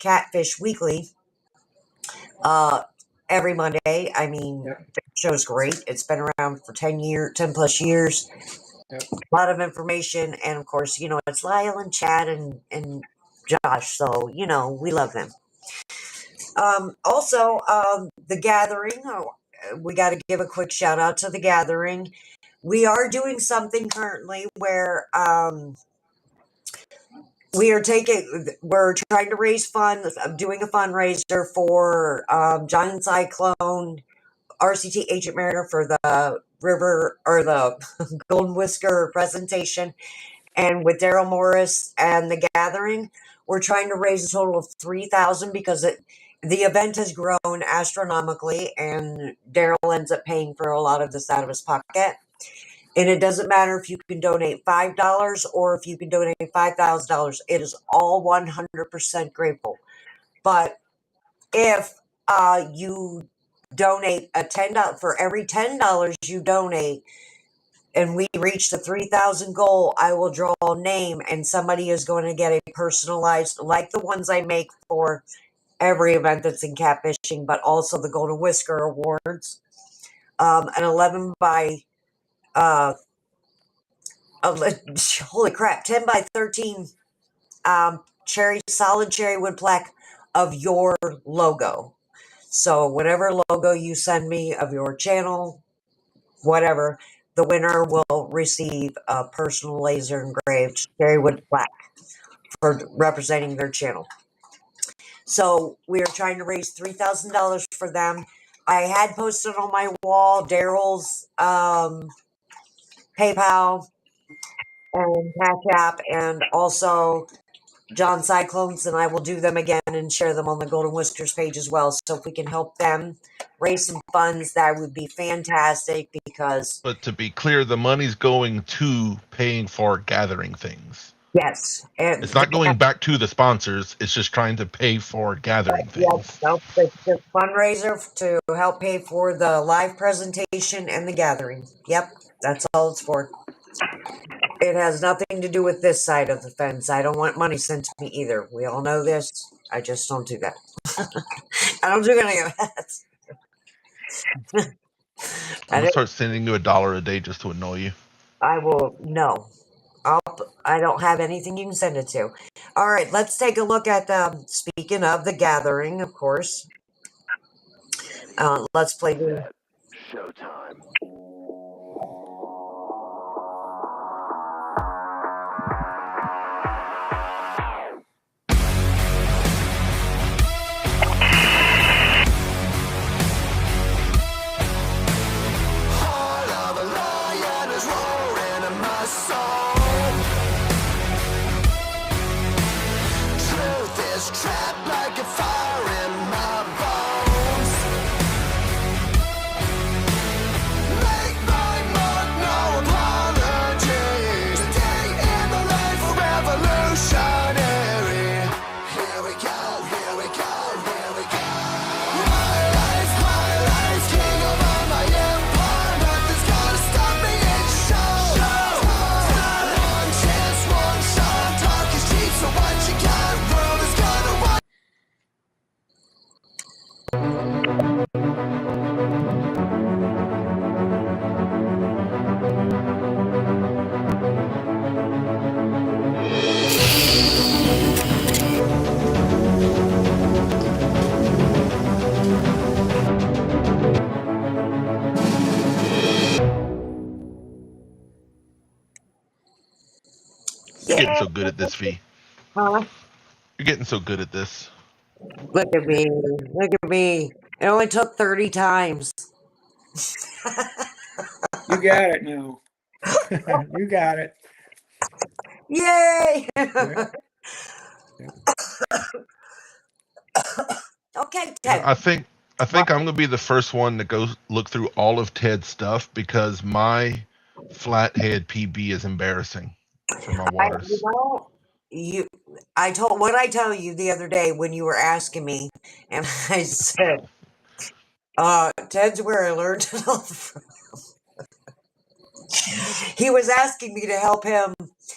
Speaker 2: Catfish Weekly every Monday. I mean,
Speaker 3: Yep.
Speaker 2: the show's great. It's been around for 10 plus years.
Speaker 3: Yep.
Speaker 2: A lot of information, and of course, you know, it's Lyle and Chad and Josh, so you know we love them. Also, the Gathering. We got to give a quick shout out to the Gathering. We are doing something currently where we're trying to raise funds. I'm doing a fundraiser for Giant Cyclone, RCT Agent Mariner for the river or the Golden Whisker presentation. And with Daryl Morris and the Gathering, we're trying to raise a total of $3,000 because the event has grown astronomically, and Daryl ends up paying for a lot of this out of his pocket. And it doesn't matter if you can donate $5 or if you can donate $5,000. It is all 100% grateful. But if you donate a $10 for every $10 you donate, and we reach the 3,000 goal, I will draw a name and somebody is going to get a personalized, like the ones I make for every event that's in catfishing, but also the Golden Whisker Awards. An 11 by, holy crap, 10 by 13 solid cherry wood plaque of your logo. So whatever logo you send me of your channel, whatever, the winner will receive a personal laser engraved cherry wood plaque for representing their channel. So we are trying to raise $3,000 for them. I had posted on my wall Daryl's PayPal and Cash App, and also John Cyclones, and I will do them again and share them on the Golden Whiskers page as well. So if we can help them raise some funds, that would be fantastic, because
Speaker 4: But to be clear, the money's going to paying for gathering things.
Speaker 2: yes, and
Speaker 4: It's not going back to the sponsors. It's just trying to pay for gathering things.
Speaker 2: nope, it's just fundraiser to help pay for the live presentation and the gathering. Yep, that's all it's for. It has nothing to do with this side of the fence. I don't want money sent to me either. We all know this. I just don't do that. I don't do any of that.
Speaker 4: I'm gonna start sending you $1 a day just to annoy you.
Speaker 2: I will no. I don't have anything you can send it to. All right, let's take a look at speaking of the gathering, of course. Let's play the
Speaker 6: Showtime.
Speaker 1: Heart of a lion is roaring in my soul. Truth is trapped like a fire in my bones. Make my mark, no apology. Today in the life of revolutionary. Here we go, here we go, here we go. My life, king of all my empire. Nothing's gonna stop me, it's showtime. One chance, one shot. Talk is cheap, so what you got? World is gonna watch.
Speaker 4: You're getting so good at this, V.
Speaker 2: huh?
Speaker 4: You're getting so good at this.
Speaker 2: Look at me. Look at me. It only took 30 times.
Speaker 3: You got it now. You got it.
Speaker 2: Yay!
Speaker 3: Yeah.
Speaker 2: Okay,
Speaker 4: You know,
Speaker 2: Ted.
Speaker 4: I think I'm gonna be the first one to go look through all of Ted's stuff because my flathead PB is embarrassing for my
Speaker 2: You
Speaker 4: waters.
Speaker 2: know, I told what I tell you the other day when you were asking me, and I said, Ted's where I learned it all from. He was asking me to help him.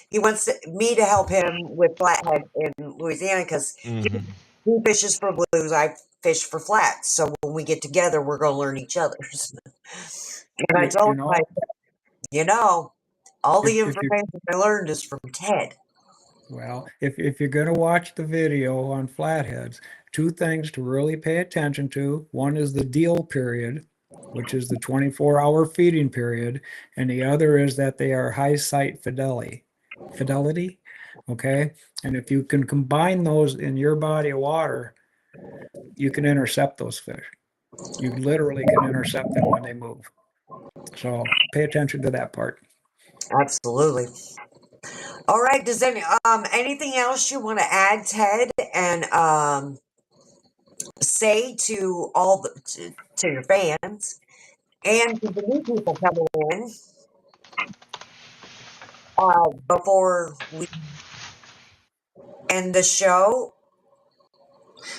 Speaker 2: He wants me to help him with flathead in Louisiana because
Speaker 4: hmm
Speaker 2: he fishes for blues. I fish for flats. So when we get together, we're going to learn each other's. And I
Speaker 3: You
Speaker 2: told him,
Speaker 3: know,
Speaker 2: all the
Speaker 3: if you
Speaker 2: information I learned is from Ted.
Speaker 3: well, if you're going to watch the video on flatheads, two things to really pay attention to. One is the deal period, which is the 24-hour feeding period, and the other is that they are high sight fidelity. Okay, and if you can combine those in your body of water, you can intercept those fish. You literally can intercept them when they move. So pay attention to that part.
Speaker 2: Absolutely. All right. Does anything else you want to add, Ted, and say to to your fans and to the new people coming in before we end the show?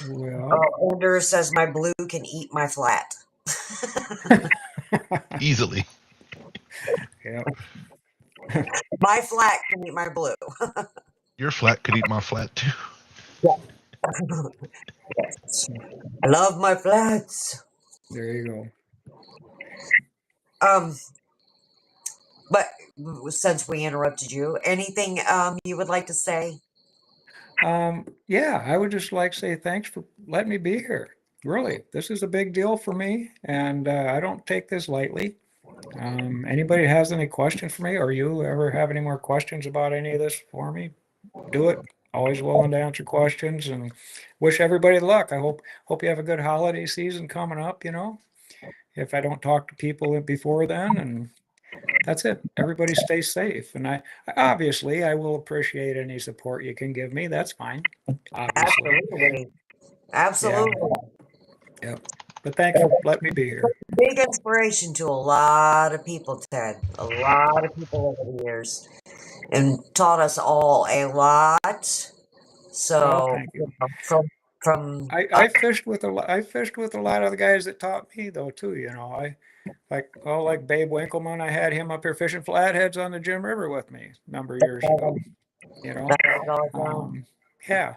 Speaker 3: Well,
Speaker 2: Older says my blue can eat my flat.
Speaker 4: Easily.
Speaker 3: yeah.
Speaker 2: My flat can eat my blue.
Speaker 4: Your flat could eat my flat too.
Speaker 2: Yes. I love my flats.
Speaker 3: There you go.
Speaker 2: But since we interrupted you, anything you would like to say?
Speaker 3: Yeah, I would just like to say thanks for letting me be here. Really, this is a big deal for me, and I don't take this lightly. Anybody has any questions for me, or you ever have any more questions about any of this for me? Do it. always willing to answer questions and wish everybody luck. I hope you have a good holiday season coming up, if I don't talk to people before then, and that's it. Everybody stay safe. And obviously I will appreciate any support you can give me. That's fine. Obviously.
Speaker 2: Absolutely. Absolutely.
Speaker 3: Yeah. Yep. But thanks for letting me be here.
Speaker 2: Big inspiration to a lot of people, Ted. A lot of people over the years. And taught us all a lot.
Speaker 3: Well,
Speaker 2: So,
Speaker 3: thank you.
Speaker 2: from
Speaker 3: I fished with I fished with a lot of the guys that taught me though too, I like Babe Winkleman, I had him up here fishing flatheads on the Jim River with me a number of years ago, you know.
Speaker 2: that was all
Speaker 3: Um, yeah.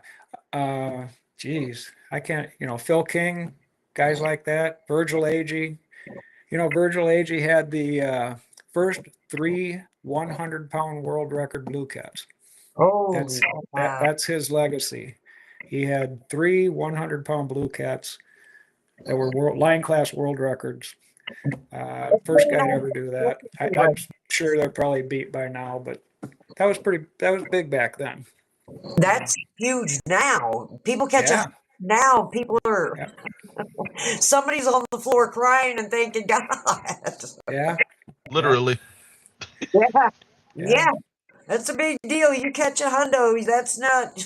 Speaker 3: Uh, geez, I can't, Phil King, guys like that, Virgil Agee. Virgil Agee had the first three 100-pound world record blue cats.
Speaker 2: oh,
Speaker 3: That's
Speaker 2: wow.
Speaker 3: that's his legacy. He had three 100-pound blue cats that were line class world records. First guy to ever do that. I'm sure they're probably beat by now, but that was big back then.
Speaker 2: That's huge now. People catch
Speaker 3: Yeah,
Speaker 2: up now. People are,
Speaker 3: yeah,
Speaker 2: somebody's on the floor crying and thanking God.
Speaker 3: yeah, yeah,
Speaker 4: Literally.
Speaker 2: Yeah.
Speaker 3: yeah,
Speaker 2: Yeah. That's a big deal. You catch a hundo. That's not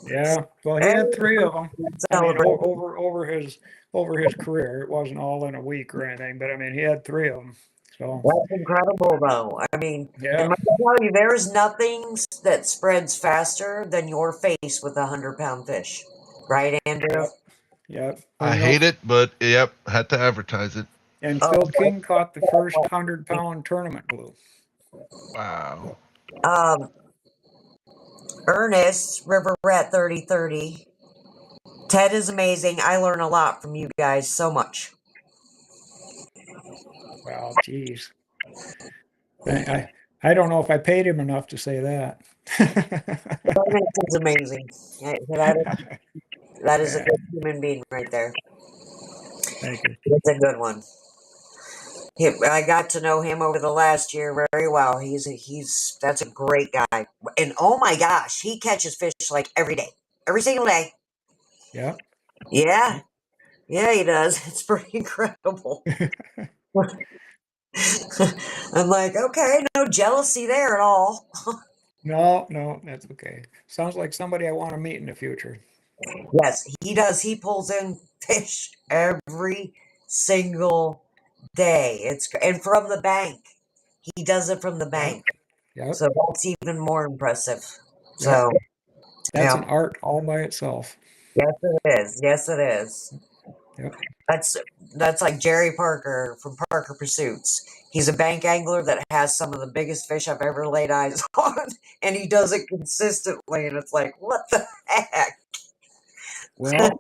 Speaker 3: yeah. Well, he had three of them.
Speaker 2: everything
Speaker 3: I mean,
Speaker 2: celebrate.
Speaker 3: over his career, it wasn't all in a week or anything, but I mean, he had three of them. So
Speaker 2: That's incredible, though. I mean, and
Speaker 3: yeah,
Speaker 2: let me tell you, there is nothing that spreads faster than your face with 100-pound fish. Right, Andrew?
Speaker 3: yep, yep. Well,
Speaker 4: I hate it, but yep, had to advertise it.
Speaker 3: and
Speaker 2: Oh,
Speaker 3: Phil King caught the first 100-pound tournament blue.
Speaker 4: Wow.
Speaker 2: um, Ernest, River Rat 3030. Ted is amazing. I learn a lot from you guys. So much.
Speaker 3: Well, geez. I don't know if I paid him enough to say that.
Speaker 2: Ernest is amazing. That is a
Speaker 3: Yeah,
Speaker 2: good human being right there.
Speaker 3: thank you.
Speaker 2: It's a good one. I got to know him over the last year very well. That's a great guy. And oh my gosh, he catches fish like every day, every single day.
Speaker 3: Yeah.
Speaker 2: Yeah, yeah, he does. It's pretty incredible. I'm like, okay, no jealousy there at all.
Speaker 3: No, no, that's okay. Sounds like somebody I want to meet in the future.
Speaker 2: Yes, he does. He pulls in fish every single day. And from the bank. He does it from the
Speaker 3: Yep,
Speaker 2: bank.
Speaker 3: yep,
Speaker 2: So that's even more impressive.
Speaker 3: yep.
Speaker 2: So,
Speaker 3: That's
Speaker 2: yeah.
Speaker 3: an art all by itself.
Speaker 2: Yes, it is. Yes, it is.
Speaker 3: Yep.
Speaker 2: That's that's like Jerry Parker from Parker Pursuits. He's a bank angler that has some of the biggest fish I've ever laid eyes on, and he does it consistently. And it's like, what the heck?
Speaker 3: Well,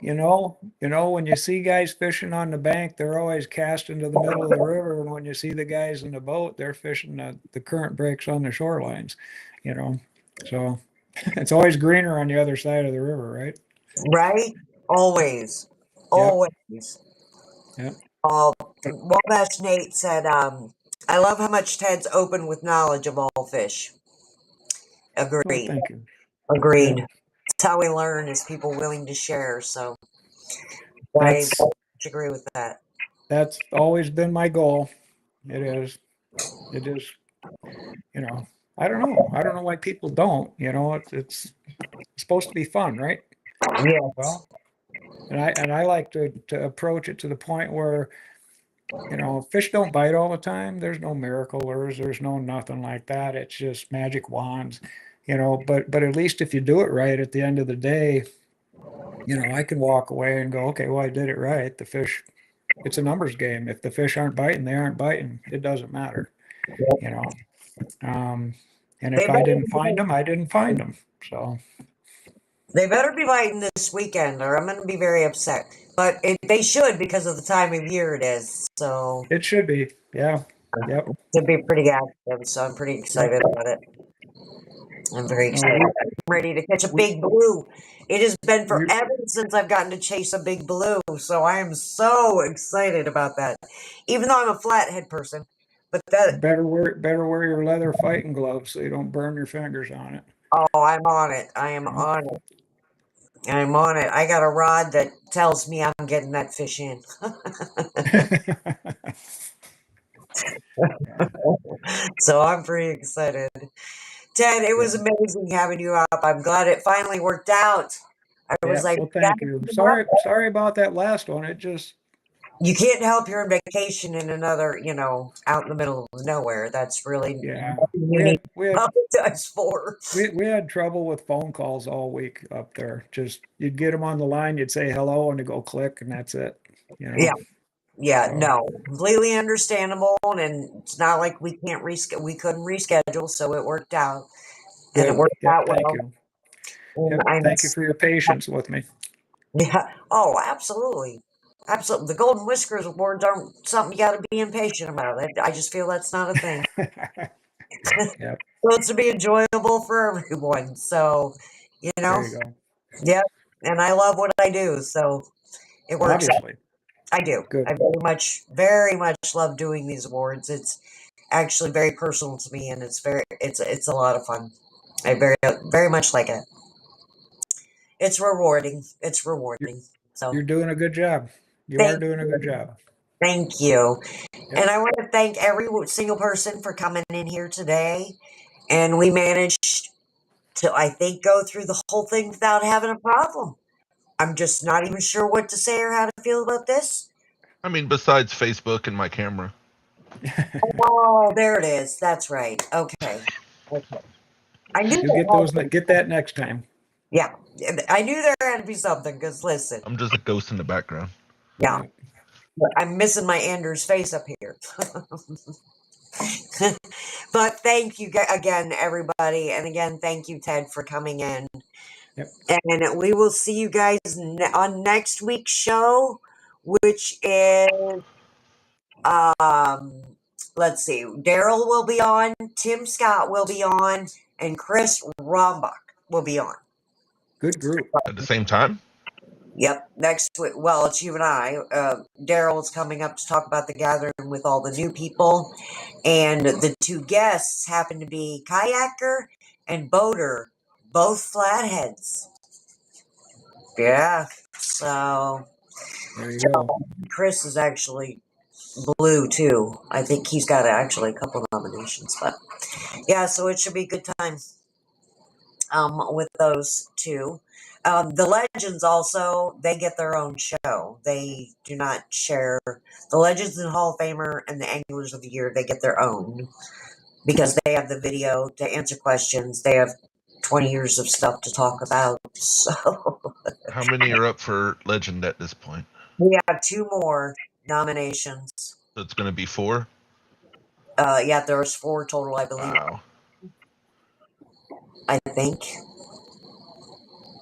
Speaker 3: when you see guys fishing on the bank, they're always casting to the middle of the river, and when you see the guys in the boat, they're fishing the current breaks on the shorelines, you know. So it's always greener on the other side of the river, right?
Speaker 2: Right? Always,
Speaker 3: Yep,
Speaker 2: always.
Speaker 3: yep.
Speaker 2: Wabash Nate said, "I love how much Ted's open with knowledge of all fish."
Speaker 3: Oh,
Speaker 2: Agreed.
Speaker 3: thank you.
Speaker 2: Agreed.
Speaker 3: Yep.
Speaker 2: That's how we learn is people willing to share. So I
Speaker 3: That's
Speaker 2: agree with that.
Speaker 3: that's always been my goal. It is. It is, you know, I don't know. I don't know why people don't, it's supposed to be fun, right?
Speaker 2: Yes.
Speaker 3: Well, and I like to approach it to the point where, fish don't bite all the time. There's no miracle lures, there's no nothing like that. It's just magic wands, but at least if you do it right at the end of the day, I can walk away and go, okay, well, I did it right. The fish, it's a numbers game. If the fish aren't biting, they aren't biting. It doesn't matter, you know. Um, and
Speaker 2: They
Speaker 3: if I
Speaker 2: better,
Speaker 3: didn't find them, I didn't find them. So
Speaker 2: they better be biting this weekend, or I'm going to be very upset. But they should because of the time of year it is. So
Speaker 3: it should be. Yeah. Yep.
Speaker 2: it should be pretty active. So I'm pretty
Speaker 3: Yep.
Speaker 2: excited about it. I'm very
Speaker 3: No,
Speaker 2: excited. I'm ready to catch a
Speaker 3: we,
Speaker 2: big blue. It has been
Speaker 3: we
Speaker 2: forever since I've gotten to chase a big blue. So I am so excited about that. Even though I'm a flathead person. But that
Speaker 3: better wear your leather fighting gloves so you don't burn your fingers on it.
Speaker 2: Oh, I'm on it. I am on it. I'm on it. I got a rod that tells me I'm getting that fish in. So I'm pretty excited. Ted, it was
Speaker 3: Good.
Speaker 2: amazing having you up. I'm glad it finally worked out. I was
Speaker 3: Yeah.
Speaker 2: like,
Speaker 3: Well,
Speaker 2: "Gotta
Speaker 3: thank you.
Speaker 2: keep 'em up."
Speaker 3: Sorry about that last one. It just,
Speaker 2: You can't help your vacation in another, out in the middle of nowhere. That's really
Speaker 3: yeah.
Speaker 2: nothing you need to
Speaker 3: We had
Speaker 2: apologize for.
Speaker 3: we had trouble with phone calls all week up there. Just you'd get them on the line, you'd say hello, and they go click, and that's it. You
Speaker 2: Yeah,
Speaker 3: know.
Speaker 2: yeah,
Speaker 3: So
Speaker 2: no, completely understandable, and it's not like we can't we couldn't reschedule, so it worked out, and it
Speaker 3: good.
Speaker 2: worked
Speaker 3: Yep.
Speaker 2: out
Speaker 3: Thank
Speaker 2: well.
Speaker 3: you.
Speaker 2: And
Speaker 3: Yep.
Speaker 2: I'm
Speaker 3: Thank you for your patience with me.
Speaker 2: yeah. Oh, absolutely. Absolutely. The Golden Whiskers Awards aren't something you got to be impatient about. I just feel that's not a thing.
Speaker 3: Yep.
Speaker 2: Supposed to be enjoyable for everyone. So, you know,
Speaker 3: There you go.
Speaker 2: yeah. And I love what I do. So it works out.
Speaker 3: Obviously.
Speaker 2: I do. I
Speaker 3: Good.
Speaker 2: very much love doing these awards. It's actually very personal to me, and it's a lot of fun. I very much like it. It's rewarding. It's
Speaker 3: You're,
Speaker 2: rewarding. So
Speaker 3: you're doing a good job. You are
Speaker 2: thank
Speaker 3: doing a good job.
Speaker 2: thank you.
Speaker 3: Yep.
Speaker 2: And I want to thank every single person for coming in here today. And we managed to, I think, go through the whole thing without having a problem. I'm just not even sure what to say or how to feel about this.
Speaker 4: I mean, besides Facebook and my camera.
Speaker 2: Oh, there it is. That's right. Okay. Okay. I knew
Speaker 3: You'll
Speaker 2: there
Speaker 3: get
Speaker 2: had
Speaker 3: those.
Speaker 2: to be.
Speaker 3: Get that next time.
Speaker 2: Yeah. I knew there had to be something because listen,
Speaker 4: I'm just a ghost in the background.
Speaker 2: yeah,
Speaker 3: Yep.
Speaker 2: I'm missing my Anders face up here. But thank you again, everybody. And again, thank you, Ted, for coming in.
Speaker 3: Yep.
Speaker 2: And we will see you guys on next week's show, which is, um, let's see, Daryl will be on, Tim Scott will be on, and Chris Rombach will be on.
Speaker 3: Good group.
Speaker 4: At the same time?
Speaker 2: Yep, next week. Well, it's you and I. Daryl's coming up to talk about the gathering with all the new people. And the two guests happen to be kayaker and boater, both flatheads. Yeah. So
Speaker 3: There you go.
Speaker 2: Chris is actually blue too. I think he's got actually a couple nominations, but yeah, so it should be a good time with those two. The legends also, they get their own show. They do not share the Legends and Hall of Famer and the Anglers of the Year. They get their own because they have the video to answer questions. They have 20 years of stuff to talk about. So
Speaker 4: How many are up for legend at this point?
Speaker 2: we have two more nominations.
Speaker 4: So it's going to be 4?
Speaker 2: Yeah, there's four total, I believe.
Speaker 4: Wow.
Speaker 2: I think.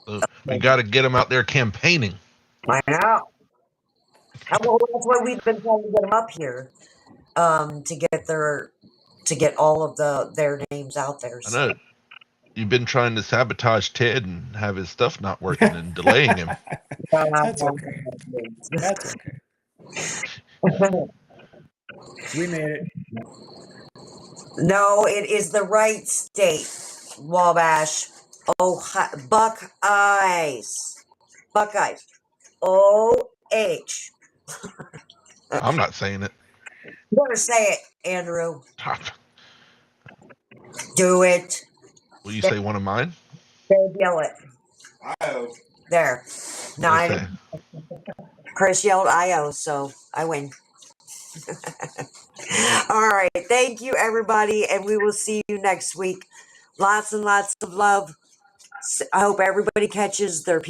Speaker 4: So we got to get them out there campaigning.
Speaker 2: I know. Well, that's why we've been trying to get them up here, to get all of their names out there.
Speaker 4: I
Speaker 2: So.
Speaker 4: know. You've been trying to sabotage Ted and have his stuff not working and delaying him.
Speaker 3: That's okay. That's okay. We made it.
Speaker 2: No, it is the right state, Wabash. Oh, Buckeyes. Buckeyes. OH.
Speaker 4: I'm not saying it.
Speaker 2: You better say it, Andrew. Do it.
Speaker 4: Will you say one of mine?
Speaker 2: Babe, yell it. There. No,
Speaker 4: What do I say?
Speaker 2: Chris yelled IO, so I win. All right. Thank you, everybody, and we will see you next week. Lots and lots of love. I hope everybody catches their